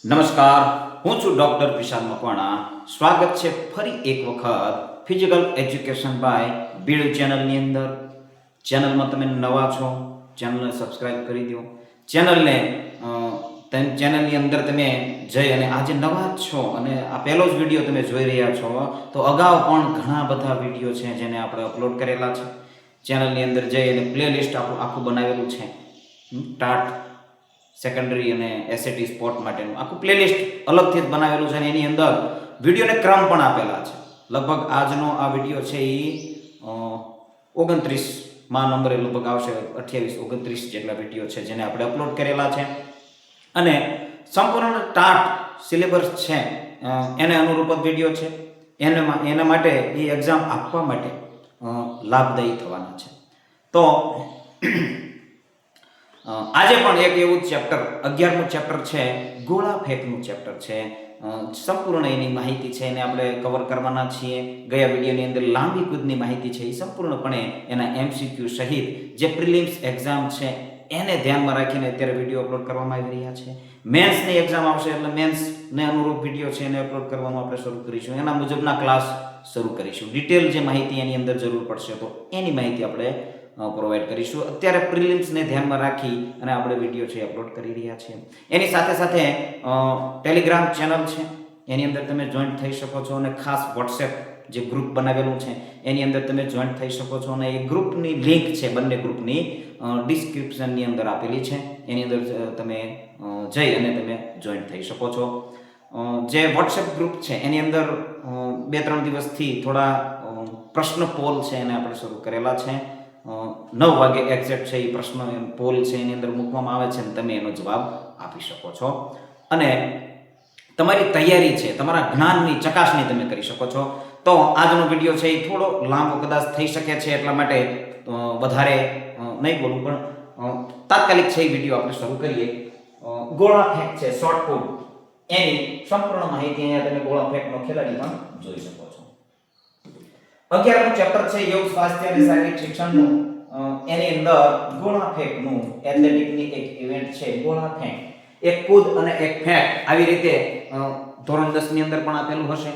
નમસ્કાર, હું છું ડોક્ટર વિશાલ મકવાણા. સ્વાગત છે ફરી એક વખત ફિઝિકલ એજ્યુકેશન બાય બીડુ ચેનલની અંદર. ચેનલમાં તમે નવા છો, ચેનલને સબસ્ક્રાઇબ કરી દો. ચેનલની અંદર તમે જઈ અને આજે નવા જ છો અને આ પહેલો જ વિડીયો તમે જોઈ રહ્યા છો, તો અગાઉ પણ ઘણા બધા વિડીયો છે જેને આપણે અપલોડ કરેલા છે. ચેનલની અંદર જઈ અને પ્લેલિસ્ટ આખું બનાવેલું છે. ટાટ સેકન્ડરી અને એસએટી સ્પોર્ટ માટેનું આખું પ્લેલિસ્ટ અલગથી જ બનાવેલું છે અને એની અંદર વિડીયોને ક્રમ પણ આપેલા છે. લગભગ આજનો આ વિડીયો છે એ 29માં નંબરે લગભગ આવશે. 28-29 જેટલા વિડીયો છે જેને આપણે અપલોડ કરેલા છે અને સંપૂર્ણ ટાટ સિલેબસ છે એને અનુરૂપ જ વિડીયો છે. એના માટે એ એક્ઝામ આપવા માટે લાભદાયી થવાના છે. તો આજે પણ એક એવું જ ચેપ્ટર 11મું ચેપ્ટર છે, ગોળા ફેંકનું ચેપ્ટર છે. સંપૂર્ણ એની માહિતી છે એને આપણે કવર કરવાના છીએ. ગયા વિડીયોની અંદર લાંબી કૂદની માહિતી છે એ સંપૂર્ણપણે એના એમસીક્યુ સહિત જે પ્રિલિમ્સ એક્ઝામ છે એને ધ્યાનમાં રાખીને અત્યારે વિડીયો અપલોડ કરવામાં આવી રહ્યા છે. મેન્સની એક્ઝામ આવશે એટલે મેન્સને અનુરૂપ વિડીયો છે એને અપલોડ કરવાનું આપણે શરૂ કરીશું. એના મુજબના ક્લાસ શરૂ કરીશું. ડિટેલ જે માહિતી એની અંદર જરૂર પડશે તો એની માહિતી આપણે પ્રોવાઈડ કરીશું. અત્યારે પ્રિલિમ્સને ધ્યાનમાં રાખી અને આપણે વિડીયો છે અપલોડ કરી રહ્યા છીએ. એની સાથે સાથે ટેલિગ્રામ ચેનલ છે એની અંદર તમે જોઈન્ટ થઈ શકો છો અને ખાસ વોટ્સએપ જે ગ્રુપ બનાવેલું છે એની અંદર તમે જોઈન્ટ થઈ શકો છો અને એ ગ્રુપની લિંક છે બંને ગ્રુપની ડિસ્ક્રિપ્શનની અંદર આપેલી છે. એની અંદર તમે જઈ અને તમે જોઈન્ટ થઈ શકો છો. જે વોટ્સએપ ગ્રુપ છે એની અંદર 2-3 દિવસથી થોડા પ્રશ્ન પોલ છે એને આપણે શરૂ કરેલા છે. 9 વાગે એક્ઝેક્ટ છે એ પ્રશ્ન પોલ છે એની અંદર મૂકવામાં આવે છે અને તમે એનો જવાબ આપી શકો છો અને તમારી તૈયારી છે, તમારા જ્ઞાનની ચકાસણી તમે કરી શકો છો. તો આજનો વિડીયો છે એ થોડો લાંબો કદાચ થઈ શકે છે એટલા માટે વધારે નહીં બોલું પણ તાત્કાલિક છે એ વિડીયો આપણે શરૂ કરીએ. ગોળા ફેંક છે શોર્ટ પુટ, એની સંપૂર્ણ માહિતી અહીંયા તમે ગોળા ફેંકનો ખેલાડી પણ જોઈ શકો છો. 11મું ચેપ્ટર છે યોગ સ્વાસ્થ્ય અને શારીરિક શિક્ષણનું. એની અંદર ગોળા ફેંકનું એથ્લેટિકની એક ઇવેન્ટ છે ગોળા ફેંક. એક કૂદ અને એક ફેંક આવી રીતે ધોરણ 10 ની અંદર પણ આપેલું હશે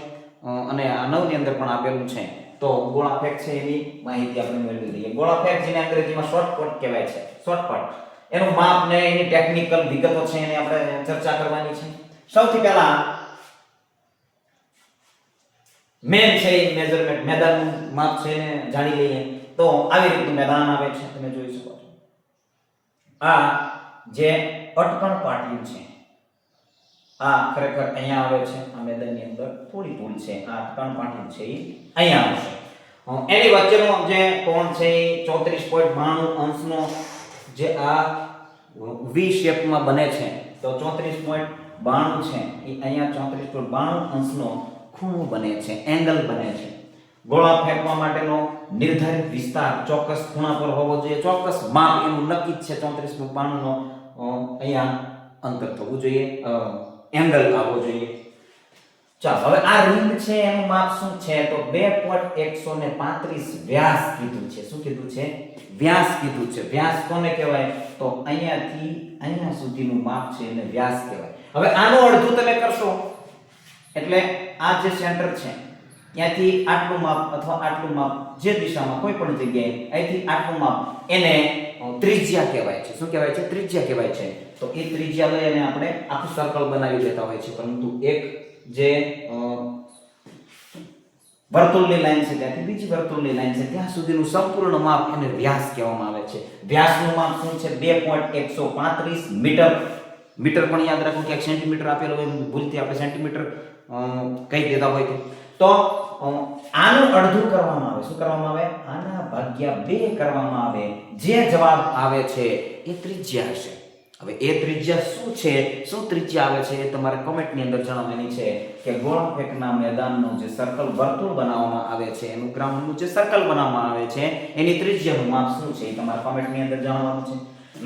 અને આ 9 ની અંદર પણ આપેલું છે. તો ગોળા ફેંક છે એની માહિતી આપણે મેળવી લઈએ. ગોળા ફેંક જેને અંગ્રેજીમાં શોર્ટકટ કહેવાય છે, શોર્ટકટ. એનું માપ ને એની ટેકનિકલ વિગતો છે એને આપણે ચર્ચા કરવાની છે. સૌથી પહેલા મેન છે મેઝરમેન્ટ, મેદાનનું માપ છે એને જાણી લઈએ. તો આવી રીતનું મેદાન આવે છે તમે જોઈ શકો છો. આ જે અટકણ પાટિયું છે આ ખરેખર અહીંયા આવે છે. આ મેદાનની અંદર થોડી ભૂલ છે. આ અટકણ પાટિયું છે એ અહીંયા આવશે. એની વચ્ચેનો જે કોણ છે એ 34.92 અંશનો જે આ વી શેપમાં બને છે તો 34.92 છે એ અહીંયા 34.92 અંશનો ખૂણો બને છે, એંગલ બને છે. ગોળા ફેંકવા માટેનો નિર્ધારિત વિસ્તાર ચોક્કસ ખૂણા પર હોવો જોઈએ. ચોક્કસ માપ એનું નક્કી જ છે 34.92 નો અહીંયા અંતર થવું જોઈએ, એંગલ આવવો જોઈએ. ચાલો હવે આ રિંગ છે એનું માપ શું છે તો 2.135 વ્યાસ કીધું છે. શું કીધું છે? વ્યાસ કીધું છે. વ્યાસ કોને કહેવાય તો અહીંયાથી અહીંયા સુધીનું માપ છે એને વ્યાસ કહેવાય. હવે આનું અડધું તમે કરશો એટલે આ જે સેન્ટર છે ત્યાંથી આટલું માપ અથવા આટલું માપ જે દિશામાં કોઈ પણ જગ્યાએ અહીંથી આટલું માપ એને ત્રિજ્યા કહેવાય છે. શું કહેવાય છે? ત્રિજ્યા કહેવાય છે. તો એ ત્રિજ્યા લઈ અને આપણે આખું સર્કલ બનાવી દેતા હોય છે. પરંતુ એક જે વર્તુળની લાઈન છે ત્યાંથી બીજી વર્તુળની લાઈન છે ત્યાં સુધીનું સંપૂર્ણ માપ એને વ્યાસ કહેવામાં આવે છે. વ્યાસનું માપ શું છે? 2.135 મીટર. મીટર પણ યાદ રાખો કે સેન્ટીમીટર આપેલું હોય, ભૂલથી આપણે સેન્ટીમીટર કહી દેતા હોય તો આનું અડધું કરવામાં આવે. શું કરવામાં આવે? આના ભાગ્યા 2 કરવામાં આવે. જે જવાબ આવે છે એ ત્રિજ્યા હશે. હવે એ ત્રિજ્યા શું છે, શું ત્રિજ્યા આવે છે એ તમારે કમેન્ટની અંદર જણાવવાની છે કે ગોળા ફેંકના મેદાનનું જે સર્કલ વર્તુળ બનાવવામાં આવે છે એનું ગ્રાઉન્ડનું જે સર્કલ બનાવવામાં આવે છે એની ત્રિજ્યાનું માપ શું છે એ તમારે કમેન્ટની અંદર જણાવવાનું છે.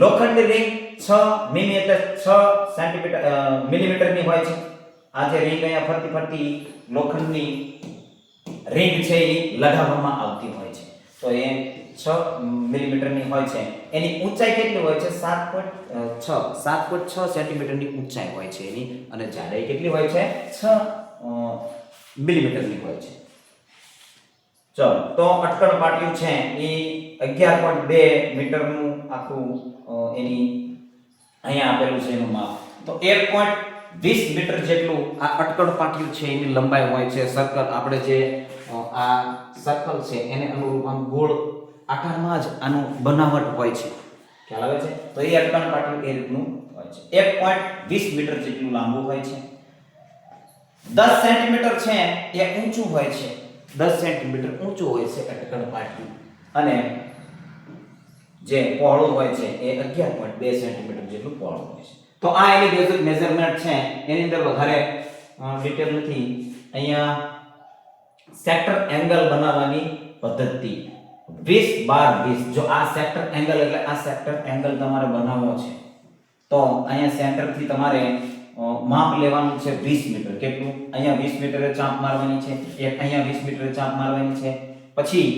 લોખંડની રિંગ 6 મીમી એટલે 6 સેન્ટીમીટર મિલીમીટરની હોય છે. આ જે રિંગ અહીંયા ફરતી ફરતી લોખંડની રિંગ છે એ લગાવવામાં આવતી હોય છે. તો એ 6 6 મિલીમીટરની હોય છે. એની ઊંચાઈ કેટલી હોય છે? 7.6 સેન્ટીમીટરની ઊંચાઈ હોય છે એની, અને જાડાઈ કેટલી હોય છે? 6 મિલીમીટરની હોય છે. ચલો, તો અટકળ પાટિયું છે એ 11.2 મીટરનું આખું એની અહીંયા આપેલું છે એનું માપ. તો 1.20 મીટર જેટલું આ અટકળ પાટિયું છે એની લંબાઈ હોય છે. સર્કલ આપણે જે આ સર્કલ છે એને અનુરૂપ આમ ગોળ આકારમાં જ આનું બનાવટ હોય છે. ખ્યાલ આવે છે? તો એ અટકળ પાટિયું એ રીતનું હોય છે. 1.20 મીટર જેટલું લાંબુ હોય છે. 10 સેન્ટીમીટર છે એ ઊંચું હોય છે. 10 સેન્ટીમીટર ઊંચું હોય છે અટકળ પાટિયું, અને જે પહોળું હોય છે એ 11.2 સેન્ટીમીટર જેટલું પહોળું હોય છે. તો આ એની બેઝિક મેઝરમેન્ટ છે. એની અંદર વધારે ડિટેલ નથી. અહીંયા સેક્ટર એંગલ બનાવવાની પદ્ધતિ 20/12. જો આ સેક્ટર એંગલ એટલે આ સેક્ટર એંગલ તમારે બનાવવો છે તો અહીંયા સેન્ટર થી તમારે માપ લેવાનું છે 20 મીટર. કેટલું? અહીંયા 20 મીટરે ચાપ મારવાની છે, એક અહીંયા 20 મીટરે ચાપ મારવાની છે. પછી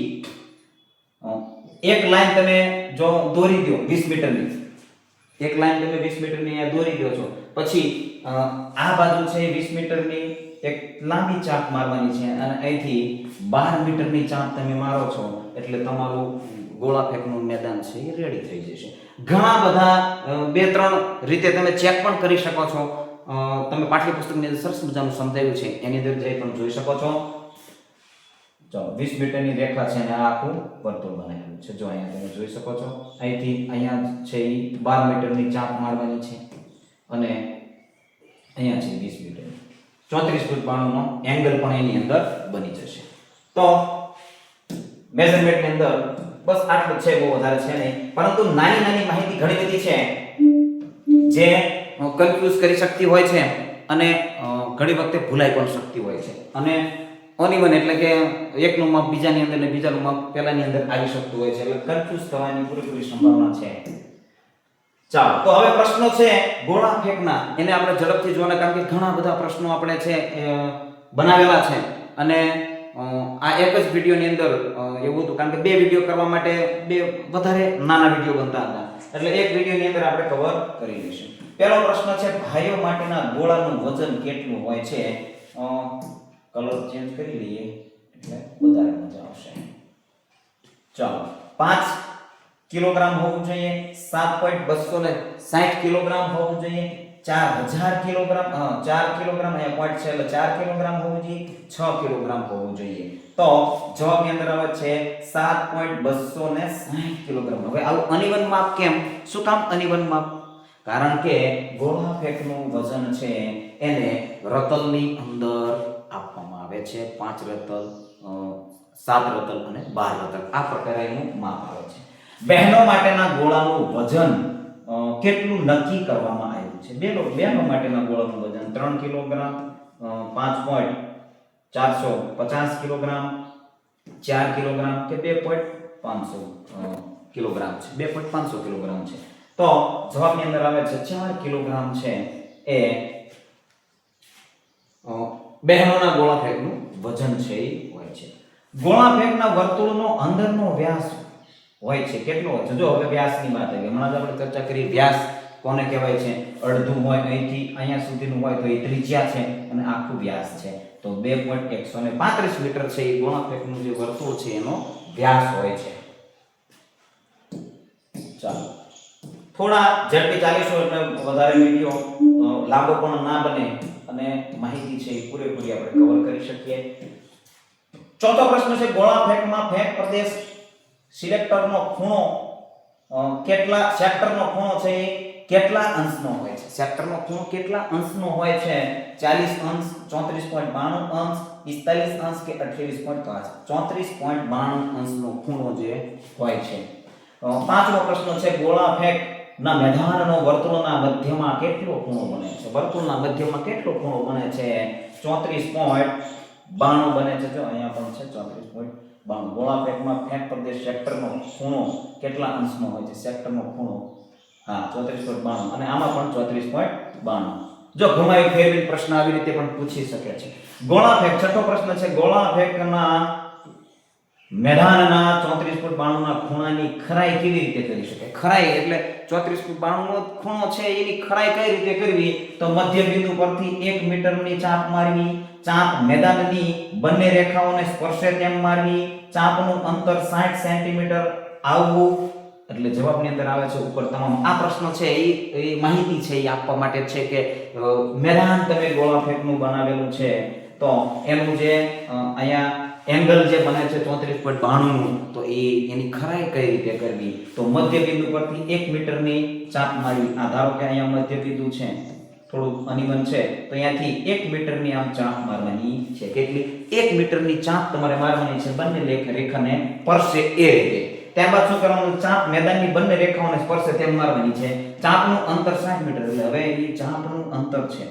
એક લાઈન તમે જો દોરી દો 20 મીટરની, એક લાઈન તમે 20 મીટરની અહીંયા દોરી દો છો, પછી આ બાજુ છે 20 મીટરની એક લાંબી ચાપ મારવાની છે, અને અહીંથી 12 મીટરની ચાપ તમે મારો છો એટલે તમારું ગોળા ફેંકનું મેદાન છે એ રેડી થઈ જશે. ઘણા બધા 2-3 રીતે તમે ચેક પણ કરી શકો છો. તમે પાઠ્યપુસ્તકની અંદર સરસ મજાનું સમજાવ્યું છે, એની અંદર જઈ પણ જોઈ શકો છો. ચાલો, 20 મીટરની રેખા છે અને આ આખું વર્તુળ બનાવેલું છે. જો અહીંયા તમે જોઈ શકો છો, અહીંથી અહીંયા છે એ 12 મીટરની ચાપ મારવાની છે, અને અહીંયા છે 20 મીટરની 34.92 નો એંગલ પણ એની અંદર બની જશે. તો મેઝરમેન્ટની અંદર બસ આટલું છે, બહુ વધારે છે નહીં. પરંતુ નાની નાની માહિતી ઘણી બધી છે જે કન્ફ્યુઝ કરી શકતી હોય છે, અને ઘણી વખતે ભૂલાઈ પણ શકતી હોય છે. અને અનઇવન એટલે કે એકનું માપ બીજાની અંદર ને બીજાનું માપ પહેલાની અંદર આવી શકતું હોય છે, એટલે કન્ફ્યુઝ થવાની પૂરેપૂરી સંભાવના છે. ચાલો, તો હવે પ્રશ્નો છે ગોળા ફેંકના, એને આપણે ઝડપથી જોવાના, કારણ કે ઘણા બધા પ્રશ્નો આપણે છે બનાવેલા છે, અને આ એક જ વિડીયોની અંદર એવું હતું, કારણ કે 2 વિડીયો કરવા માટે 2 વધારે નાના વિડીયો બનતા હતા, એટલે એક વિડીયોની અંદર આપણે કવર કરી લઈશું. પહેલો પ્રશ્ન છે ભાઈઓ માટેના ગોળાનું વજન કેટલું હોય છે? કલર ચેન્જ કરી લઈએ એટલે વધારે મજા આવશે. ચાલો, 5 કિલોગ્રામ હોવું જોઈએ, 7.260 કિલોગ્રામ હોવું જોઈએ, 4000 કિલોગ્રામ 4 કિલોગ્રામ અહીંયા પોઈન્ટ છે એટલે 4 કિલોગ્રામ હોવું જોઈએ, 6 કિલોગ્રામ હોવું જોઈએ. તો જવાબની અંદર આવે છે 7.260 કિલોગ્રામ. હવે આવું અનઇવન માપ કેમ? શું કામ અનઇવન માપ? કારણ કે ગોળા ફેંકનું વજન છે એને રતલની અંદર આપવામાં આવે છે. 5 રતલ, 7 રતલ અને 12 રતલ, આ પ્રકારે એનું માપ આવે છે. બહેનો માટેના ગોળાનું વજન કેટલું નક્કી કરવામાં આવ્યું છે? બહેનો માટેના ગોળાનું વજન 3 કિલોગ્રામ, 5.450 કિલોગ્રામ, 4 કિલોગ્રામ કે 2.500 કિલોગ્રામ છે. 2.500 કિલોગ્રામ છે. તો જવાબની અંદર આવે છે 4 કિલોગ્રામ છે એ બહેનોના ગોળા ફેંકનું વજન છે એ હોય છે. ગોળા ફેંકના વર્તુળનો અંદરનો વ્યાસ હોય છે કેટલો હોય છે? જો હવે વ્યાસની વાત આવી, હમણાં જ આપણે ચર્ચા કરી વ્યાસ કોને કહેવાય છે? અડધું હોય અહીંથી અહીંયા સુધીનું હોય તો એ ત્રિજ્યા છે, અને આખું વ્યાસ છે. તો 2.135 મીટર છે એ ગોળા ફેંકનું જે વર્તુળ છે એનો વ્યાસ હોય છે. ચાલો, થોડા ઝડપી ચાલીશું એટલે વધારે વિડિયો લાંબો પણ ના બને, અને માહિતી છે એ પૂરેપૂરી આપણે કવર કરી શકીએ. ચોથો પ્રશ્ન છે ગોળા ફેંકમાં ફેંક પ્રદેશ સિલેક્ટરનો ખૂણો કેટલા સેક્ટરનો ખૂણો છે એ કેટલા અંશનો હોય છે? સેક્ટરનો ખૂણો કેટલા અંશનો હોય છે? 40 અંશ, 34.92 અંશ, 45 અંશ કે 28.5? 34.92 અંશનો ખૂણો જે હોય છે. પાંચમો પ્રશ્ન છે ગોળા ફેંક ના મેદાનનો વર્તુળના મધ્યમાં કેટલો ખૂણો બને છે? વર્તુળના મધ્યમાં કેટલો ખૂણો બને છે? 34.92 બને છે. જો અહીંયા પણ છે 34.92. ગોળા ફેંકમાં ફેંક પ્રદેશ સેક્ટરનો ખૂણો કેટલા અંશનો હોય છે? સેક્ટરનો ખૂણો 34.92, અને આમાં પણ 34.92. જો ઘુમાવી ફેરવી પ્રશ્ન આવી રીતે પણ પૂછી શકે છે. ગોળા ફેંક, છઠ્ઠો પ્રશ્ન છે ગોળા ફેંકના મેદાનના 34 ફૂટ 92 ના ખૂણાની ખરાઈ કેવી રીતે કરી શકાય? ખરાઈ એટલે 34 ફૂટ 92 નો ખૂણો છે એની ખરાઈ કઈ રીતે કરવી? તો મધ્ય બિંદુ પરથી 1 મીટરની ચાપ મારવી, ચાપ મેદાનની બંને રેખાઓને સ્પર્શે તેમ મારવી, ચાપનું અંતર 60 સેન્ટીમીટર આવવું. એટલે જવાબની અંદર આવે છે ઉપર તમામ. આ પ્રશ્ન છે એ માહિતી છે એ આપવા માટે છે કે મેદાન તમે ગોળા ફેંકનું બનાવેલું છે તો એનું જે અહીંયા એંગલ જે બને છે 34.92 નું, તો એની ખરાઈ કઈ રીતે કરવી? તો મધ્ય બિંદુ પરથી 1 મીટરની ચાપ મારી. આ ધારો કે અહીંયા મધ્ય બિંદુ છે, થોડું અનિવન છે, તો અહીંયાથી 1 મીટરની આમ ચાપ મારવાની છે. કેટલી? 1 મીટરની ચાપ તમારે મારવાની છે બંને રેખાને સ્પર્શે એ રીતે. ત્યારબાદ શું કરવાનું? ચાપ મેદાનની બંને રેખાઓને સ્પર્શે તેમ મારવાની છે. ચાપનું અંતર 60 મીટર. એટલે હવે એ ચાપનું અંતર છે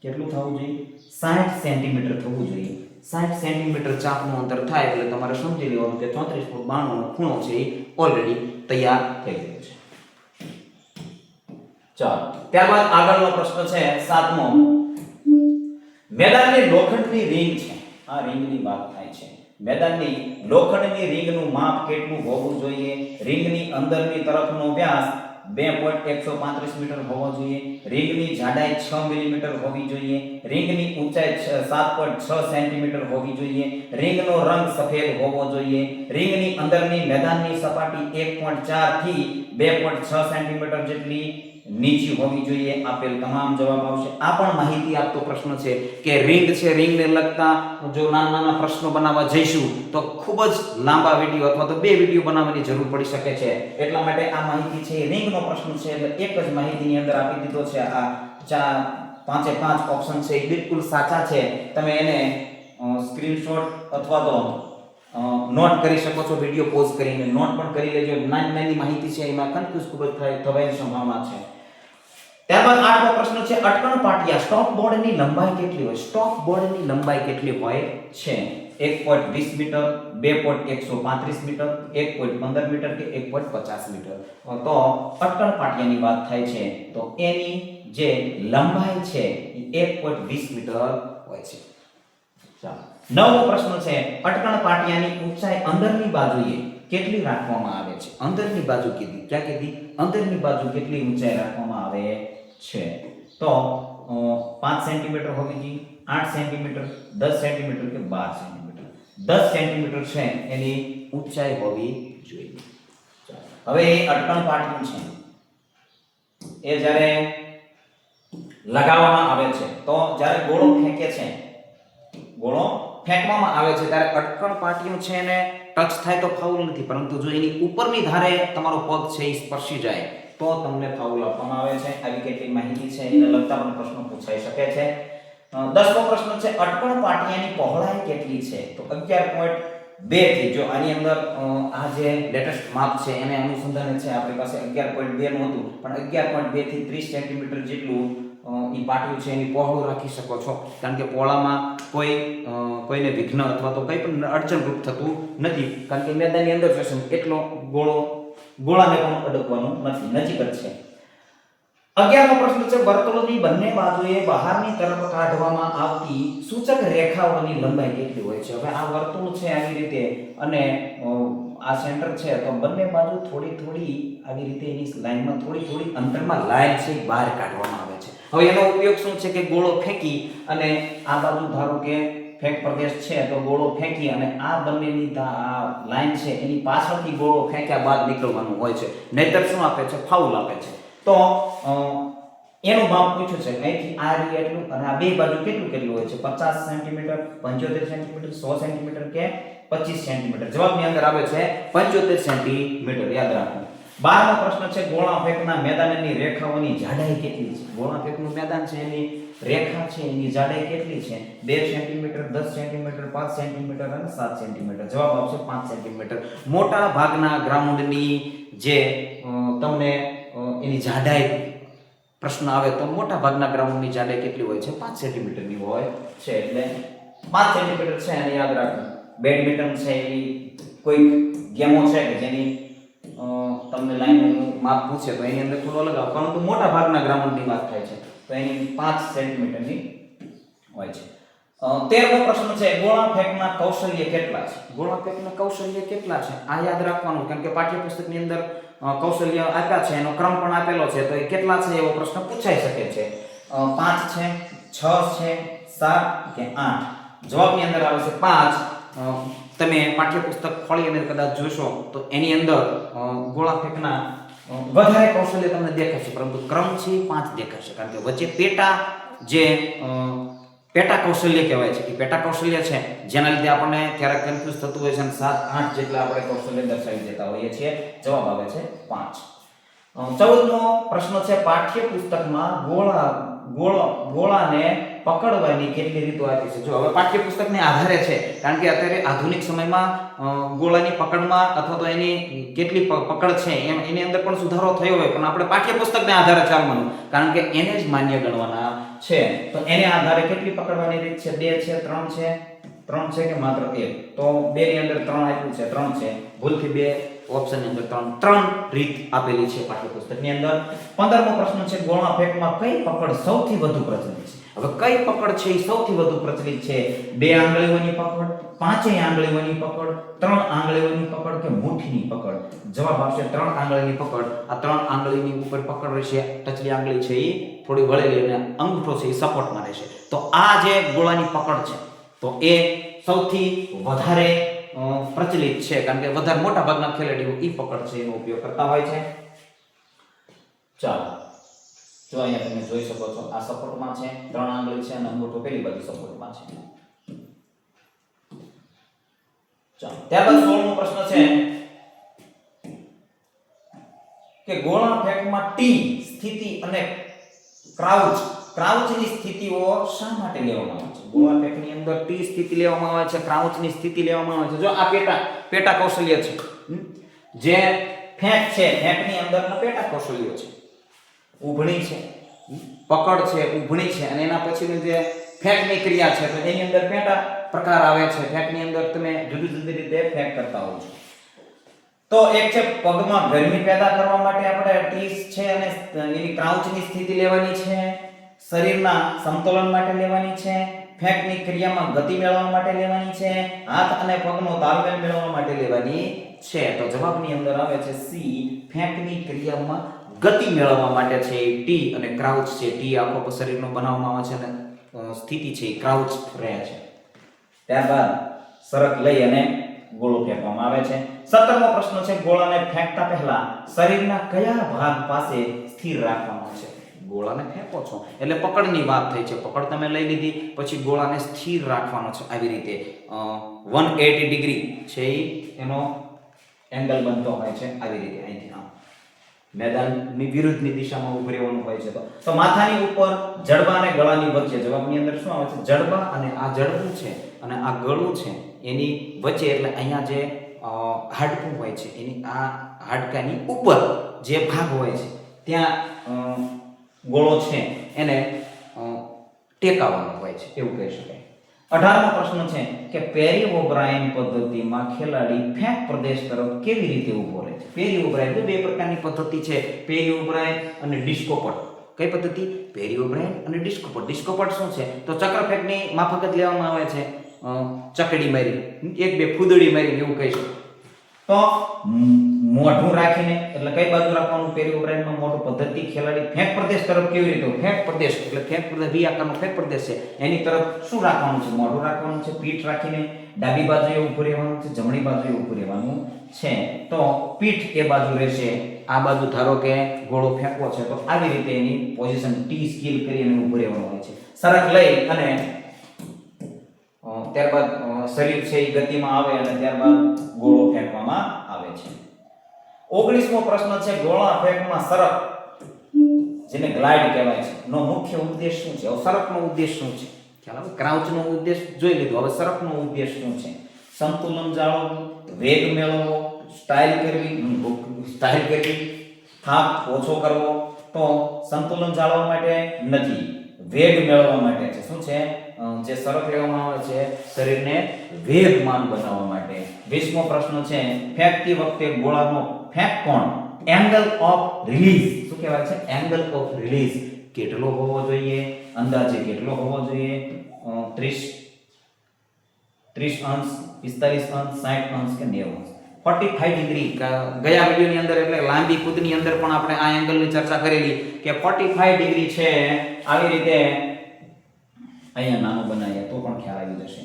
કેટલું થવું જોઈએ? 60 સેન્ટીમીટર થવું જોઈએ. 60 સેન્ટીમીટર ચાપનું અંતર થાય એટલે તમારે સમજી લેવાનું કે 34 ફૂટ 92 નો ખૂણો છે એ ઓલરેડી તૈયાર થઈ ગયો છે. ચાલો, ત્યારબાદ આગળનો પ્રશ્ન છે 7મો. મેદાનની લોખંડની રિંગ છે. આ રિંગની વાત થાય છે. મેદાનની લોખંડની રિંગનું માપ કેટલું હોવું જોઈએ? રિંગની અંદરની તરફનો વ્યાસ 2.135 મીટર હોવો જોઈએ. રિંગની જાડાઈ 6 મિલીમીટર હોવી જોઈએ. રિંગની ઊંચાઈ 7.6 સેન્ટીમીટર હોવી જોઈએ. રિંગનો રંગ સફેદ હોવો જોઈએ. રિંગની અંદરની મેદાનની સપાટી 1.4 થી 2.6 સેન્ટીમીટર જેટલી નીચી હોવી જોઈએ. આપેલ તમામ જવાબ આવશે. આ પણ માહિતી આપતો પ્રશ્ન છે કે રિંગ છે, રિંગને લગતા જો નાના નાના પ્રશ્નો બનાવવા જઈશું તો ખૂબ જ લાંબા વિડિયો અથવા તો 2 વિડિયો બનાવવાની જરૂર પડી શકે છે. એટલા માટે આ માહિતી છે એ રિંગનો પ્રશ્ન છે એટલે એક જ માહિતીની અંદર આપી દીધો છે. આ 5 ઓપ્શન છે એ બિલકુલ સાચા છે. તમે એને સ્ક્રીનશોટ અથવા તો નોટ કરી શકો છો. વિડિયો પોઝ કરીને નોટ પણ કરી લેજો. નાની માહિતી છે એમાં કન્ફ્યુઝ ખૂબ જ થવાની સંભાવના છે. ત્યારબાદ 8મો પ્રશ્ન છે અટકણ પાટિયા સ્ટોપ બોર્ડની લંબાઈ કેટલી હોય? સ્ટોપ બોર્ડની લંબાઈ કેટલી હોય છે? 1.20 મીટર, 2.135 મીટર, 1.15 મીટર કે 1.50 મીટર? તો અટકણ પાટિયાની વાત થાય છે તો એની જે લંબાઈ છે એ 1.20 મીટર હોય છે. ચાલો, 9મો પ્રશ્ન છે અટકણ પાટિયાની ઊંચાઈ અંદરની બાજુએ કેટલી રાખવામાં આવે છે? અંદરની બાજુ કીધી. ક્યાં કીધી? અંદરની બાજુ કેટલી ઊંચાઈ રાખવામાં આવે છે? તો 5 સેન્ટીમીટર હોવી જોઈએ, 8 સેન્ટીમીટર, 10 સેન્ટીમીટર કે 12 સેન્ટીમીટર? 10 સેન્ટીમીટર છે એની ઊંચાઈ હોવી જોઈએ. હવે એ અટકણ પાટિયું છે એ જ્યારે લગાવવામાં આવે છે તો જ્યારે ગોળો ફેંકે છે, ગોળો ફેંકવામાં આવે છે ત્યારે અટકણ પાટિયું છે એને ટચ થાય તો ફાઉલ નથી, પરંતુ જો એની ઉપરની ધારે તમારો પગ છે એ સ્પર્શી જાય તો તમને ફાઉલ આપવામાં આવે છે. આવી કેટલી માહિતી છે એને લગતા પણ પ્રશ્નો પૂછાઈ શકે છે. 10મો પ્રશ્ન છે અટકણ પાટિયાની પહોળાઈ કેટલી છે? તો 11.2 થી, જો આની અંદર આ જે લેટેસ્ટ માપ છે એને અનુસંધાને છે આપણી પાસે 11.2 નું હતું, પણ 11.2 થી 30 સેન્ટીમીટર જેટલું ઈ પાટિયું છે એની પહોળું રાખી શકો છો. કારણ કે પહોળામાં કોઈને વિઘ્ન અથવા તો કંઈ પણ અડચણરૂપ થતું નથી, કારણ કે મેદાનની અંદર જશે એટલો ગોળાને પણ અડકવાનું નથી, નજીક જ છે. 11મો પ્રશ્ન છે વર્તુળની બંને બાજુએ બહારની તરફ કાઢવામાં આવતી સૂચક રેખાઓની લંબાઈ કેટલી હોય છે? હવે આ વર્તુળ છે આવી રીતે અને આ સેન્ટર છે તો બંને બાજુ થોડી આવી રીતે એની લાઈનમાં થોડી અંતરમાં લાઈન છે બહાર કાઢવામાં આવે છે. હવે એનો ઉપયોગ શું છે કે ગોળો ફેંકી અને આ બાજુ ધારો કે ફેંક પ્રદેશ છે તો ગોળો ફેંકી અને આ બંનેની લાઈન છે એની પાછળથી ગોળો ફેંક્યા બાદ નીકળવાનું હોય છે, નહીતર શું આપે છે? ફાઉલ આપે છે. તો એનું માપ પૂછ્યું છે અહીંથી આ રીતે એટલું અને આ બે બાજુ કેટલું હોય છે? 50 સેન્ટીમીટર, 75 સેન્ટીમીટર, 100 સેન્ટીમીટર કે 25 સેન્ટીમીટર? જવાબની અંદર આવે છે 75 સેન્ટીમીટર. યાદ રાખો. 12મો પ્રશ્ન છે ગોળા ફેંકના મેદાનની રેખાઓની જાડાઈ કેટલી છે? ગોળા ફેંકનું મેદાન છે એની રેખા છે એની જાડાઈ કેટલી છે? 2 સેન્ટીમીટર, 10 સેન્ટીમીટર, 5 સેન્ટીમીટર અને 7 સેન્ટીમીટર? જવાબ આવશે 5 સેન્ટીમીટર. મોટા ભાગના ગ્રાઉન્ડની જે તમને એની જાડાઈ પ્રશ્ન આવે તો મોટા ભાગના ગ્રાઉન્ડની જાડાઈ કેટલી હોય છે? 5 સેન્ટીમીટરની હોય છે. એટલે 5 સેન્ટીમીટર છે અને યાદ રાખો. બેડમિન્ટન છે એવી કોઈ ગેમો છે કે જેની તમને લાઈનનું માપ પૂછે તો એની અંદર થોડો અલગ આવે, પરંતુ મોટા ભાગના ગ્રાઉન્ડની વાત થાય છે તો એની 5 સેન્ટીમીટરની હોય છે. 13મો પ્રશ્ન છે ગોળા ફેંકના કૌશલ્ય કેટલા છે? ગોળા ફેંકના કૌશલ્ય કેટલા છે આ યાદ રાખવાનું, કારણ કે પાઠ્યપુસ્તકની અંદર કૌશલ્ય આપ્યા છે, એનો ક્રમ પણ આપેલો છે, તો એ કેટલા છે એવો પ્રશ્ન પૂછાઈ શકે છે. 5 છે, 6 છે, 7 કે 8? જવાબની અંદર આવે છે 5. તમે પાઠ્યપુસ્તક ખોલી અને કદાચ જોશો તો એની અંદર ગોળા ફેંકના વધારે કૌશલ્ય તમને દેખાશે, પરંતુ ક્રમ છે 5 દેખાશે, કારણ કે વચ્ચે પેટા કૌશલ્ય કહેવાય છે. એ પેટા કૌશલ્ય છે જેના લીધે આપણને ક્યારેક કન્ફ્યુઝ થતું હોય છે અને 7 8 જેટલા આપણે કૌશલ્ય દર્શાવી દેતા હોઈએ છીએ. જવાબ આવે છે 5. 14મો પ્રશ્ન છે પાઠ્યપુસ્તકમાં ગોળાને પકડવાની કેટલી રીતો આપી છે? જો હવે પાઠ્યપુસ્તકને આધારે છે, કારણ કે અત્યારે આધુનિક સમયમાં ગોળાની પકડમાં અથવા તો એની કેટલી પકડ છે એની અંદર પણ સુધારો થયો હોય, પણ આપણે પાઠ્યપુસ્તકને આધારે ચાલવાનું, કારણ કે એને જ માન્ય ગણવાના છે. તો એને આધારે કેટલી પકડવાની રીત છે? 2 છે, 3 છે, 3 છે કે માત્ર 1? તો 2 ની અંદર 3 આપ્યું છે, 3 છે, ભૂલથી 2 ઓપ્શનની અંદર 3 રીત આપેલી છે પાઠ્યપુસ્તકની અંદર. 15મો પ્રશ્ન છે ગોળા ફેંકમાં કઈ પકડ સૌથી વધુ પ્રચલિત છે? હવે કઈ પકડ છે એ સૌથી વધુ પ્રચલિત છે? 2 આંગળીઓની પકડ, 5 આંગળીઓની પકડ, 3 આંગળીઓની પકડ કે મુઠ્ઠીની પકડ? જવાબ આવશે 3 આંગળીની પકડ. આ 3 આંગળીની ઉપર પકડ રહેશે, ટચલી આંગળી છે એ થોડી વળેલી અને અંગૂઠો છે એ સપોર્ટમાં રહેશે. તો આ જે ગોળાની પકડ છે તો એ સૌથી વધારે પ્રચલિત છે, કારણ કે વધારે મોટા ભાગના ખેલાડીઓ ઈ પકડ છે એનો ઉપયોગ કરતા હોય છે. ચાલો, જો અહીંયા તમે જોઈ શકો છો આ સપોર્ટમાં છે, 3 આંગળી છે અને અંગૂઠો પેલી બાજુ સપોર્ટમાં છે. ચાલો, ત્યારબાદ 16મો પ્રશ્ન છે કે ગોળા ફેંકમાં ટી સ્થિતિ અને ક્રાઉચની સ્થિતિઓ શા માટે લેવામાં આવે છે? ગોળા ફેંકની અંદર ટી સ્થિતિ લેવામાં આવે છે, ક્રાઉચની સ્થિતિ લેવામાં આવે છે. જો આ પેટા કૌશલ્ય છે, જે ફેંક છે, ફેંકની અંદરના પેટા કૌશલ્યો છે. ઊભણી છે, પકડ છે, ઊભણી છે, અને એના પછીની જે ફેંકની ક્રિયા છે તો એની અંદર પેટા પ્રકાર આવે છે. ફેંકની અંદર તમે જુદી જુદી રીતે ફેંક કરતા હોવ છો. તો એક છે પગમાં ગરમી પેદા કરવા માટે આપણે ટી છે અને એની ક્રાઉચની સ્થિતિ લેવાની છે, શરીરના સંતુલન માટે લેવાની છે, ફેંકની ક્રિયામાં ગતિ મેળવવા માટે લેવાની છે, હાથ અને પગનો તાલમેલ મેળવવા માટે લેવાની છે. તો જવાબની અંદર આવે છે સી, ફેંકની ક્રિયામાં ગતિ મેળવવા માટે છે ટી અને ક્રાઉચ છે. ટી આખો શરીરનો બનાવવામાં આવે છે અને સ્થિતિ છે ક્રાઉચ રહે છે. ત્યારબાદ સરક લઈ અને ગોળો ફેંકવામાં આવે છે. 17મો પ્રશ્ન છે ગોળાને ફેંકતા પહેલા શરીરના કયા ભાગ પાસે સ્થિર રાખવાનો છે? ગોળાને ફેંકો છો એટલે પકડની વાત થઈ છે, પકડ તમે લઈ લીધી, પછી ગોળાને સ્થિર રાખવાનો છે આવી રીતે 180 ડિગ્રી છે એનો એંગલ બનતો હોય છે આવી રીતે. અહીંથી મેદાનની વિરુદ્ધની દિશામાં ઊભું રહેવાનું હોય છે. તો માથાની ઉપર, જડબા અને ગળાની વચ્ચે. જવાબની અંદર શું આવે છે? જડબા અને આ જડબું છે અને આ ગળું છે એની વચ્ચે, એટલે અહીંયા જે હાડકું હોય છે એની આ હાડકાની ઉપર જે ભાગ હોય છે ત્યાં ગોળો છે એને ટેકાવવાનો હોય છે એવું કહી શકાય. 18મો પ્રશ્ન છે કે પેરી ઓબ્રાયન પદ્ધતિમાં ખેલાડી ફેંક પ્રદેશ તરફ કેવી રીતે ઊભો રહે છે? પેરી ઓબ્રાયન બે પ્રકારની પદ્ધતિ છે, પેરી ઓબ્રાયન અને ડિસ્કોપટ. કઈ પદ્ધતિ? પેરી ઓબ્રાયન અને ડિસ્કોપટ. ડિસ્કોપટ શું છે? તો ચક્ર ફેંકની માફક જ લેવામાં આવે છે, ચકડી મારી, એક બે ફૂદડી મારી એવું કહી શકો. તો મોઢું રાખીને, એટલે કઈ બાજુ રાખવાનું? પેરી ઓબ્રાયનમાં મોઢું પદ્ધતિ, ખેલાડી ફેંક પ્રદેશ તરફ કેવી રીતે? ફેંક પ્રદેશ એટલે ફેંક પ્રદેશ વી આકારનો ફેંક પ્રદેશ છે એની તરફ શું રાખવાનું છે? મોઢું રાખવાનું છે. પીઠ રાખીને ડાબી બાજુએ ઊભું રહેવાનું છે, જમણી બાજુએ ઊભું રહેવાનું છે. તો પીઠ એ બાજુ રહેશે, આ બાજુ ધારો કે ગોળો ફેંકવો છે તો આવી રીતે એની પોઝિશન ટી સ્કીલ કરીને ઊભું રહેવાનું હોય છે. સરક લઈ અને ત્યારબાદ શરીર છે એ ગતિમાં આવે અને ત્યારબાદ ગોળો ફેંકવામાં આવે છે. 19મો પ્રશ્ન છે ગોળા ફેંકમાં સરક, જેને ગ્લાઇડ કહેવાય છે, નો મુખ્ય ઉદ્દેશ શું છે? હવે સરકનો ઉદ્દેશ શું છે? ખ્યાલ આવે? ક્રાઉચનો ઉદ્દેશ જોઈ લીધો, હવે સરકનો ઉદ્દેશ શું છે? સંતુલન જાળવવું, વેગ મેળવવો, સ્ટાઇલ કરવી, થાક ઓછો કરવો. તો સંતુલન જાળવવા માટે નથી, વેગ મેળવવા માટે છે. શું છે? જે સરક લેવામાં આવે છે શરીરને વેગમાન બનાવવા માટે. 20મો પ્રશ્ન છે ફેંકતી વખતે ગોળાનો ફેંક કોણ એંગલ ઓફ રિલીઝ, શું કહેવાય છે? એંગલ ઓફ રિલીઝ કેટલો હોવો જોઈએ? અંદાજે કેટલો હોવો જોઈએ? 30 30 અંશ, 45 અંશ, 60 અંશ કે 90 અંશ. 45 ડિગ્રી ગયા વિડિયોની અંદર એટલે લાંબી કૂદની અંદર પણ આપણે આ એંગલની ચર્ચા કરેલી કે 45 ડિગ્રી છે. આવી રીતે અહીંયા નાનું બનાવીએ તો પણ ખ્યાલ આવી જશે.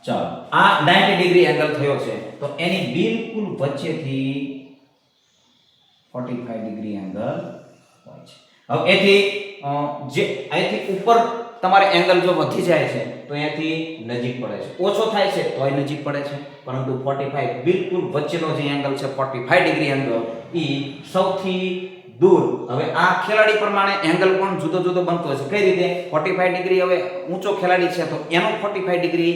ચાલો આ 90 ડિગ્રી એંગલ થયો છે તો એની બિલકુલ વચ્ચેથી 45 ડિગ્રી એંગલ હોય છે. હવે એથી જે અહીંથી ઉપર તમારે એંગલ જો વધી જાય છે તો અહીંયાથી નજીક પડે છે, ઓછો થાય છે તોય નજીક પડે છે, પરંતુ 45 બિલકુલ વચ્ચેનો જે એંગલ છે 45 ડિગ્રી એંગલ એ સૌથી દૂર. હવે આ ખેલાડી પ્રમાણે એંગલ પણ જુદો જુદો બનતો હોય છે. કઈ રીતે 45 ડિગ્રી હવે ઊંચો ખેલાડી છે તો એનો 45 ડિગ્રી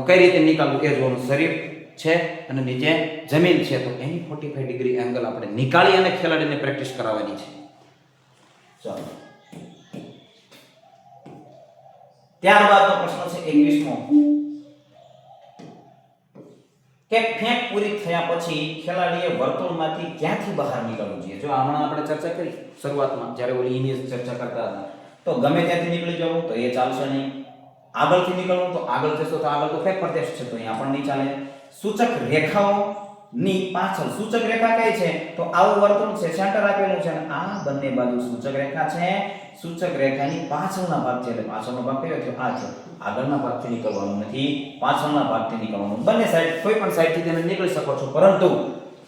કઈ રીતે નીકાળવું એ જોવાનું. શરીર છે અને નીચે જમીન છે તો એની 45 ડિગ્રી એંગલ આપણે નીકાળી અને ખેલાડીને પ્રેક્ટિસ કરાવવાની છે. ચાલો ત્યારબાદનો પ્રશ્ન છે 21મો કે ફેંક પૂરી થયા પછી ખેલાડીએ વર્તુળમાંથી ક્યાંથી બહાર નીકળવું જોઈએ. જો હમણાં આપણે ચર્ચા કરી શરૂઆતમાં જ્યારે ઓલી ઇમેજ ચર્ચા કરતા હતા તો ગમે ત્યાંથી નીકળી જવું તો એ ચાલશે નહીં. આગળથી નીકળવું તો આગળ જશો તો આગળ તો ફેંક પ્રદેશ છે તો અહીંયા પણ નહીં ચાલે. સૂચક રેખાઓની પાછળ સૂચક રેખા કઈ છે તો આવું વર્તુળ છે, સેન્ટર આપેલું છે અને આ બંને બાજુ સૂચક રેખા છે. સૂચક રેખાની પાછળના ભાગ છે એટલે પાછળનો ભાગ કયો છે આ છે. આગળના ભાગથી નીકળવાનું નથી, પાછળના ભાગથી નીકળવાનું. બંને સાઈડ કોઈ પણ સાઈડથી તમે નીકળી શકો છો પરંતુ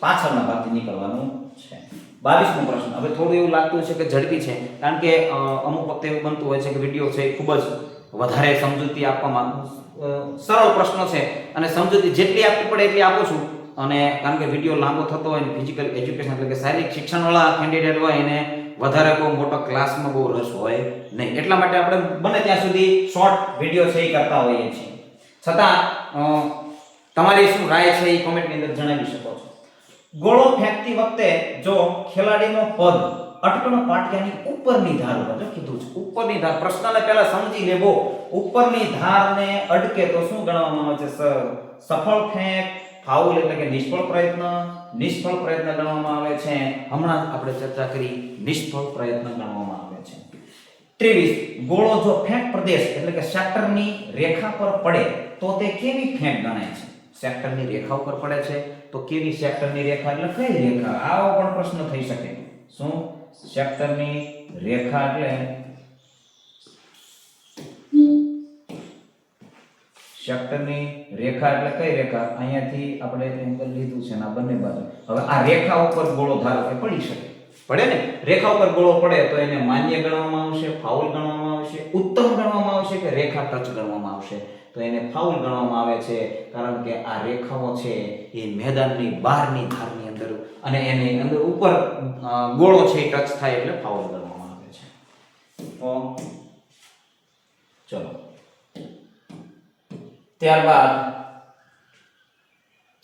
પાછળના ભાગથી નીકળવાનું છે. 22મો પ્રશ્ન. હવે થોડું એવું લાગતું છે કે ઝડપી છે કારણ કે અમુક વખતે એવું બનતું હોય છે કે વિડિયો છે ખૂબ જ વધારે સમજૂતી આપવામાં સરળ પ્રશ્નો છે અને સમજૂતી જેટલી આપવી પડે એટલી આપું છું. અને કારણ કે વિડિયો લાંબો થતો હોય ને ફિઝિકલ એજ્યુકેશન એટલે કે શારીરિક શિક્ષણવાળા કેન્ડિડેટ હોય એને વધારે બહુ મોટો ક્લાસમાં બહુ રસ હોય નહીં, એટલા માટે આપણે બને ત્યાં સુધી શોર્ટ વિડિયો છે એ કરતા હોઈએ છીએ. છતાં તમારી શું રાય છે એ કોમેન્ટની અંદર જણાવી શકો છો. ગોળો ફેંકતી વખતે જો ખેલાડીનો પગ અટકણો પાટિયાની ઉપરની ધાર ઉપર જો કીધું છે ઉપરની ધાર, પ્રશ્નને પહેલા સમજી લેવો. ઉપરની ધારને અડકે તો શું ગણવામાં આવે છે? સફળ ફેંક, ફાઉલ એટલે કે નિષ્ફળ પ્રયત્ન, નિષ્ફળ પ્રયત્ન ગણવામાં આવે છે. હમણાં આપણે ચર્ચા કરી નિષ્ફળ પ્રયત્ન ગણવામાં આવે છે. 23 ગોળો જો ફેંક પ્રદેશ એટલે કે સેક્ટરની રેખા પર પડે તો તે કેવી ફેંક ગણાય છે? સેક્ટરની રેખા ઉપર પડે છે તો કેવી સેક્ટરની રેખા એટલે કઈ રેખા? આવો પણ પ્રશ્ન થઈ શકે. શું સેક્ટરની રેખા એટલે સેક્ટરની રેખા એટલે કઈ રેખા? અહીંયાથી આપણે એંગલ લીધું છે આ બંને બાજુ. હવે આ રેખા ઉપર ગોળો ધારો કે પડી શકે, પડે ને? રેખા ઉપર ગોળો પડે તો એને માન્ય ગણવામાં આવશે, ફાઉલ ગણવામાં આવશે, ઉત્તમ ગણવામાં આવશે કે રેખા ટચ ગણવામાં આવશે? તો એને ફાઉલ ગણવામાં આવે છે કારણ કે આ રેખાઓ છે એ મેદાનની બહારની ધારની અંદર અને એની અંદર ઉપર ગોળો છે એ ટચ થાય એટલે ફાઉલ ગણવામાં આવે છે. તો ચલો ત્યારબાદ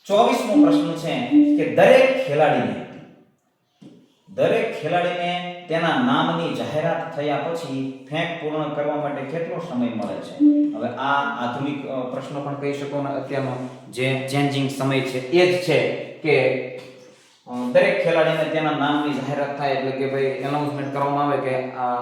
24મો પ્રશ્ન છે કે દરેક ખેલાડીને તેના નામની જાહેરાત થયા પછી ફેંક પૂર્ણ કરવા માટે કેટલો સમય મળે છે? હવે આ આધુનિક પ્રશ્નો પણ કહી શકો ને અત્યારનો જે ચેન્જિંગ સમય છે એ જ છે કે દરેક ખેલાડીને તેના નામની જાહેરાત થાય એટલે કે ભાઈ એનાઉન્સમેન્ટ કરવામાં આવે કે આ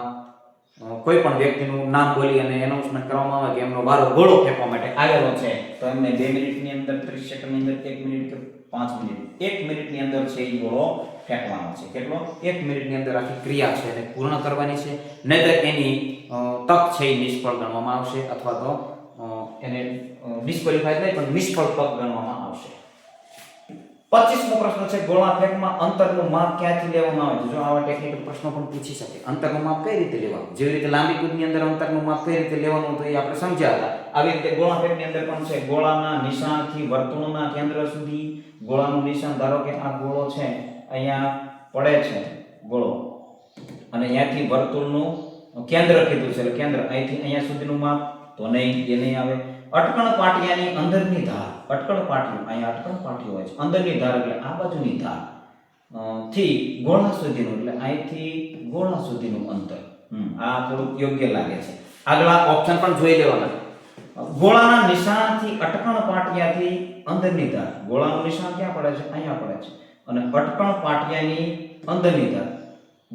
કોઈ પણ વ્યક્તિનું નામ બોલી અને એનાઉન્સમેન્ટ કરવામાં આવે કે એમનો વારો ગોળો ફેંકવા માટે આવેલો છે તો એમને 2 મિનિટની અંદર, 30 સેકન્ડની અંદર, 1 મિનિટ કે 5 મિનિટ, 1 મિનિટની અંદર છે એ ગોળો ફેંકવાનો છે. કેટલો? 1 મિનિટની અંદર આખી ક્રિયા છે એને પૂર્ણ કરવાની છે, નહીંતર એની તક છે એ નિષ્ફળ ગણવામાં આવશે અથવા તો એને ડિસ્ક્વોલિફાઈડ નહીં પણ નિષ્ફળ તક ગણવામાં આવશે. 25મો પ્રશ્ન છે ગોળા ફેંકમાં અંતરનું માપ ક્યાંથી લેવામાં આવે છે? જો આવા ટેકનિકલ પ્રશ્નો પણ પૂછી શકે. અંતરનું માપ કઈ રીતે લેવાનું? જેવી રીતે લાંબી કૂદની અંદર અંતરનું માપ કઈ રીતે લેવાનું તો એ આપણે સમજ્યા હતા. આવી રીતે ગોળા ફેંકની અંદર પણ છે ગોળાના નિશાનથી વર્તુળના કેન્દ્ર સુધી. ગોળાનું નિશાન ધારો કે આ ગોળો છે અહીંયા પડે છે ગોળો અને અહીંયાથી વર્તુળનું કેન્દ્ર કીધું છે એટલે કેન્દ્ર અહીંથી અહીંયા સુધીનું માપ તો નહીં, એ નહીં આવે. અટકણ પાટિયાની અંદરની ધાર, અટકણ પાટિયું અહીંયા અટકણ પાટિયું હોય છે, અંદરની ધાર એટલે આ બાજુની ધાર થી ગોળા સુધીનું એટલે અહીંથી ગોળા સુધીનું અંતર. આ થોડું યોગ્ય લાગે છે. આગલા ઓપ્શન પણ જોઈ લેવાના. ગોળાના નિશાનથી અટકણ પાટિયાથી અંદરની ધાર, ગોળાનું નિશાન ક્યાં પડે છે? અહીંયા પડે છે અને અટકણ પાટિયાની અંદરની ધાર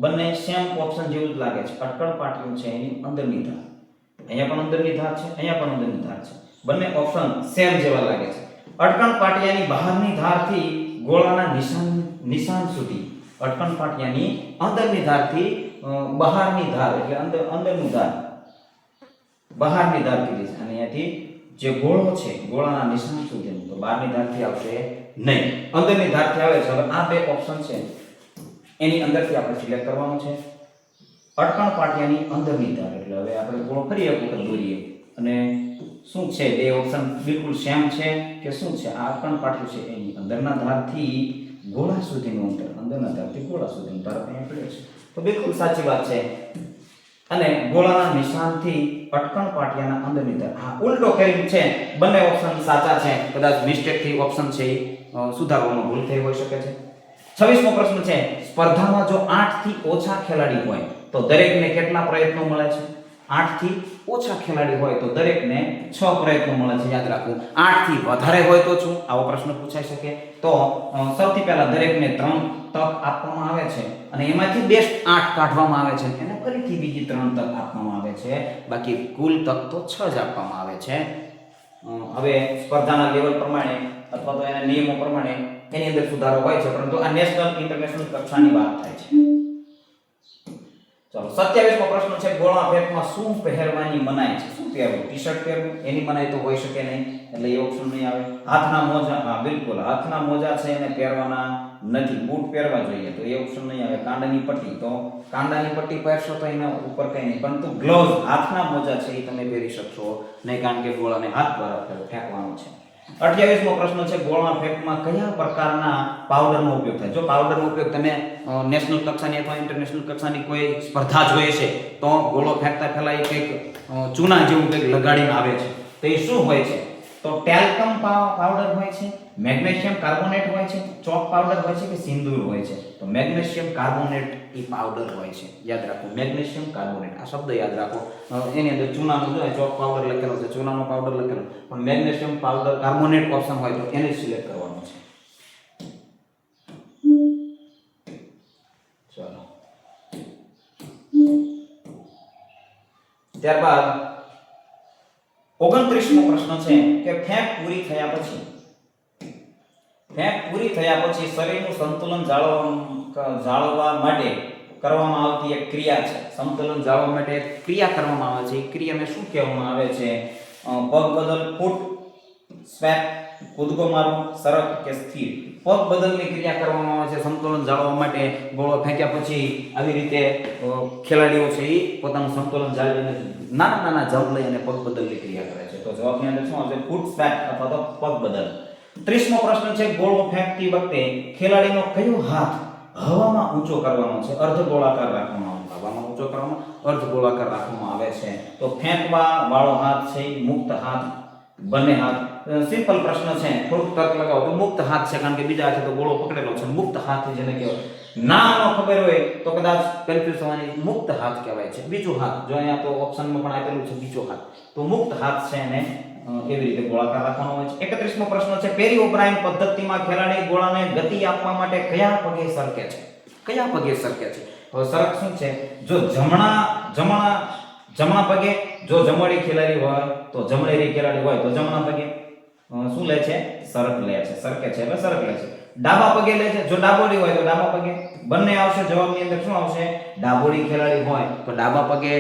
બંને સેમ ઓપ્શન જેવું જ લાગે છે. અટકણ પાટિયું છે એની અંદરની ધાર, અહીંયા પણ અંદરની ધાર છે, અહીંયા પણ અંદરની ધાર છે. બંને ઓપ્શન સેમ જેવા લાગે છે. અટકણ પાટિયાની બહારની ધારથી ગોળાના નિશાન સુધી, અટકણ પાટિયાની અંદરની ધારથી બહારની ધાર એટલે અંદરની ધાર, બહારની ધાર કીધી છે અને અહીંયાથી જે ગોળો છે ગોળાના નિશાન સુધીનું, તો બહારની ધારથી આવશે નહીં, અંદરની ધારથી આવે છે. હવે આ બે ઓપ્શન છે એની અંદરથી આપણે સિલેક્ટ કરવાનું છે. અટકણ પાટિયાની અંદરની ધાર એટલે હવે આપણે ગોળો ફરી એક વખત દોરીએ અને શું છે બે ઓપ્શન બિલકુલ સેમ છે કે શું છે? આ અટકણ પાટિયું છે એની અંદરના ધારથી ગોળા સુધીનું અંતર, અંદરના ધારથી ગોળા સુધીનું ધાર અહીંયા પડ્યો છે, તો બિલકુલ સાચી વાત છે. અને ગોળાના નિશાનથી અટકણ પાટિયાના અંદરની ધાર, હા ઉલટો કર્યું છે. બંને ઓપ્શન સાચા છે, કદાચ મિસ્ટેક થી ઓપ્શન છે સુધારવામાં ભૂલ થઈ હોઈ શકે છે. 26મો પ્રશ્ન છે, સ્પર્ધામાં જો 8 થી ઓછા ખેલાડી હોય તો દરેકને કેટલા પ્રયત્નો મળે છે? 8 થી ઓછા ખેલાડી હોય તો દરેકને 6 પ્રયત્નો મળે છે. યાદ રાખવું. 8 થી વધારે હોય તો શું? આવો પ્રશ્ન પૂછાઈ શકે. તો સૌથી પહેલા દરેકને 3 તક આપવામાં આવે છે અને એમાંથી બેસ્ટ 8 કાઢવામાં આવે છે, એને ફરીથી બીજી 3 તક આપવામાં આવે છે, બાકી કુલ તક તો 6 જ આપવામાં આવે છે. હવે સ્પર્ધાના લેવલ પ્રમાણે અથવા તો એના નિયમો પ્રમાણે એની અંદર સુધારો હોય છે, પરંતુ આ નેશનલ ઇન્ટરનેશનલ કક્ષાની વાત થાય છે. ચલો 27મો પ્રશ્ન છે, ગોળા ફેંકમાં શું પહેરવાની મનાઈ છે? શું પહેરવું? ટી-શર્ટ પહેરવું એની મનાઈ તો હોઈ શકે નહીં, એટલે એ ઓપ્શન નહીં આવે. હાથના મોજા, હા બિલકુલ હાથના મોજા છે એને પહેરવાના નથી, બૂટ પહેરવા જોઈએ, તો એ ઓપ્શન નહીં આવે. કાંડાની પટ્ટી, તો કાંડાની પટ્ટી પહેરશો તો એના ઉપર કંઈ નહીં, પરંતુ ગ્લોવ્સ હાથના મોજા છે એ તમે પહેરી શકશો નહીં, કારણ કે ગોળાને હાથ દ્વારા ફેંકવાનો છે. 28મો પ્રશ્ન છે, ગોળા ફેંકમાં કયા પ્રકારના પાવડરનો ઉપયોગ થાય? જો પાવડરનો ઉપયોગ તમે નેશનલ કક્ષાની અથવા ઇન્ટરનેશનલ કક્ષાની કોઈ સ્પર્ધા જોઈએ છે તો ગોળો ફેંકતા પહેલા એ કંઈક ચૂના જેવું કંઈક લગાડીને આવે છે, તો એ શું હોય છે? તો ટેલ્કમ પાવડર હોય છે, મેગ્નેશિયમ કાર્બોનેટ હોય છે, ચોક પાવડર હોય છે કે સિંદૂર હોય છે? તો મેગ્નેશિયમ કાર્બોનેટ એ પાવડર હોય છે. યાદ રાખો, મેગ્નેશિયમ કાર્બોનેટ, આ શબ્દ યાદ રાખો. એની અંદર ચૂનાનો જો ચોક પાવડર લખેલો છે, ચૂનાનો પાવડર લખેલો, પણ મેગ્નેશિયમ પાવડર કાર્બોનેટ ઓપ્શન હોય તો એને સિલેક્ટ કરવાનું છે. ચલો ત્યારબાદ 29મો પ્રશ્ન છે કે ફેંક પૂરી થયા પછી શરીરનું સંતુલન જાળવવા માટે કરવામાં આવતી એક ક્રિયા છે. સંતુલન જાળવવા માટે એક ક્રિયા કરવામાં આવે છે. એ ક્રિયાને શું કહેવામાં આવે છે? પગ બદલ, ફૂટ, સ્વેપ, કૂદકો મારવો, સરક કે સ્થિર? પગ બદલની ક્રિયા કરવામાં આવે છે સંતુલન જાળવવા માટે. ગોળો ફેંક્યા પછી આવી રીતે ખેલાડીઓ છે એ પોતાનું સંતુલન જાળવીને નાના નાના જમ્પ લઈ અને પગ બદલની ક્રિયા કરે છે. તો જવાબની અંદર શું આવશે? ફૂટ, સ્વેપ અથવા તો પગ બદલ. 30મો પ્રશ્ન છે, ગોળો ફેંકતી વખતે ખેલાડીનો કયો હાથ હવામાં ઊંચો કરવાનો છે? અર્ધ ગોળાકાર રાખવામાં આવે, હવામાં ઊંચો કરવામાં અર્ધ ગોળાકાર રાખવામાં આવે છે. તો ફેંકવા વાળો હાથ છે મુક્ત હાથ, બંને હાથ? સિમ્પલ પ્રશ્ન છે, થોડુંક તર્ક લગાવો તો મુક્ત હાથ છે, કારણ કે બીજા હાથે તો ગોળો પકડેલો છે. મુક્ત હાથ જેને કહેવાય, નામ ખબર હોય તો કદાચ કન્ફ્યુઝ થવાની, મુક્ત હાથ કહેવાય છે. બીજો હાથ, જો અહીંયા તો ઓપ્શનમાં પણ આપેલું છે બીજો હાથ, તો મુક્ત હાથ છે એને એવી રીતે ગોળાકાર રાખવાનો હોય છે. 31મો પ્રશ્ન છે, પેરી ઓબ્રાયન પદ્ધતિમાં ખેલાડી ગોળાને ગતિ આપવા માટે કયા પગે સરકે છે? કયા પગે સરકે છે? તો સરક શું છે? જો જમણા પગે, જો જમણી ખેલાડી હોય તો જમણેરી ખેલાડી હોય તો જમણા પગે શું લે છે? સરક લે છે. સરકે છે એટલે સરક લે છે. ડાબા પગે લે છે, જો ડાબોડી હોય તો ડાબા પગે. બંને આવશે. જવાબની અંદર શું આવશે? ડાબોડી ખેલાડી હોય તો ડાબા પગે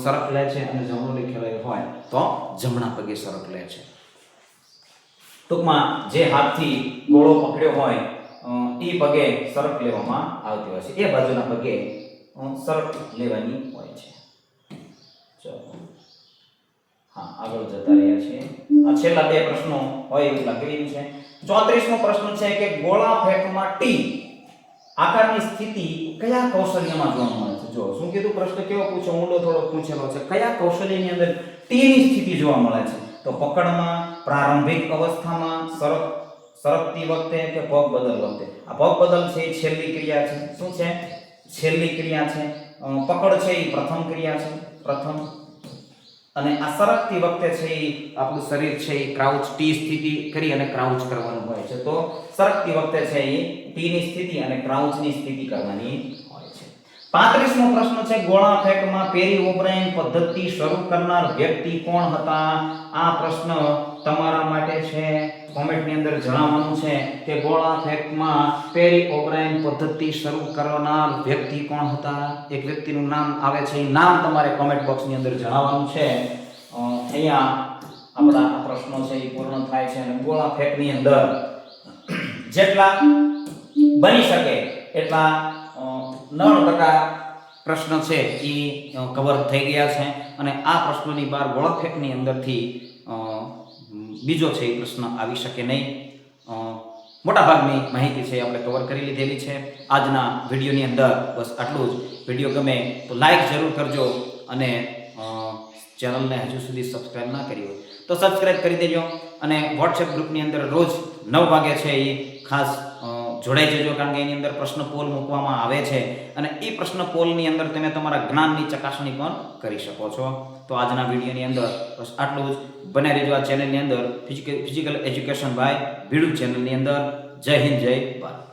સરક લે છે અને જમણોડી ખેલાડી હોય તો જમણા પગે સરક લે છે. ટૂંકમાં જે હાથથી ગોળો પકડ્યો હોય એ પગે સરક લેવામાં આવતી હોય છે, એ બાજુના પગે સરક લેવાની હોય છે. ચલો હા, આગળ જતા રહ્યા છીએ. આ છેલ્લા બે પ્રશ્નો હોય એવું લાગી રહ્યું છે. 34મો પ્રશ્ન છે કે ગોળા ફેંકમાં ટી આકારની સ્થિતિ કયા કૌશલ્યમાં જોવા મળે છે? જો શું કીધું, પ્રશ્ન કેવો પૂછ્યો, ઊંડો થોડો પૂછેલો છે. કયા કૌશલ્યની અંદર ટી ની સ્થિતિ જોવા મળે છે? તો પકડમાં, પ્રારંભિક અવસ્થામાં, સરકતી વખતે કે પગ બદલ વખતે? આ પગ બદલ છે એ છેલ્લી ક્રિયા છે. શું છે? છેલ્લી ક્રિયા છે. પકડ છે એ પ્રથમ ક્રિયા છે, પ્રથમ. અને આ સરકતી વખતે છે એ આપણું શરીર છે એ ક્રાઉચ, ટી સ્થિતિ કરી અને ક્રાઉચ કરવાનું હોય છે. તો સરકતી વખતે છે એ ટી ની સ્થિતિ અને ક્રાઉચ ની સ્થિતિ કરવાની હોય છે. 35મો પ્રશ્ન છે ગોળા ફેંકમાં પેરી ઓબ્રાયન પદ્ધતિ શરૂ કરનાર વ્યક્તિ કોણ હતા? આ પ્રશ્ન તમારા માટે છે. કોમેન્ટની અંદર જણાવવાનું છે કે ગોળા ફેંકમાં પેરી ઓબ્રાયન પદ્ધતિ શરૂ કરનાર વ્યક્તિ કોણ હતા? એક વ્યક્તિનું નામ આવે છે, એ નામ તમારે કોમેન્ટ બોક્સની અંદર જણાવવાનું છે. અહીંયા આપણા આ પ્રશ્નો છે એ પૂર્ણ થાય છે અને ગોળા ફેંકની અંદર જેટલા બની શકે એટલા 9% પ્રશ્ન છે એ કવર થઈ ગયા છે અને આ પ્રશ્નોની બહાર ગોળા ફેંકની અંદરથી બીજો છે એ પ્રશ્ન આવી શકે નહીં. મોટાભાગની માહિતી છે આપણે કવર કરી લીધેલી છે આજના વિડીયોની અંદર. બસ આટલું જ. વિડીયો ગમે તો લાઈક જરૂર કરજો અને ચેનલને હજુ સુધી સબસ્ક્રાઇબ ના કરી હોય તો સબસ્ક્રાઇબ કરી દેજો અને વોટ્સએપ ગ્રુપની અંદર રોજ 9 વાગે છે એ ખાસ જોડાઈ જજો, કારણ કે એની અંદર પ્રશ્ન પોલ મૂકવામાં આવે છે અને એ પ્રશ્ન પોલની અંદર તમે તમારા જ્ઞાનની ચકાસણી પણ કરી શકો છો. તો આજના વિડીયોની અંદર બસ આટલું જ. બને રહેજો આ ચેનલની અંદર, ફિઝિકલ એજ્યુકેશન બાય ભીડુ ચેનલની અંદર. જય હિન્દ, જય ભારત.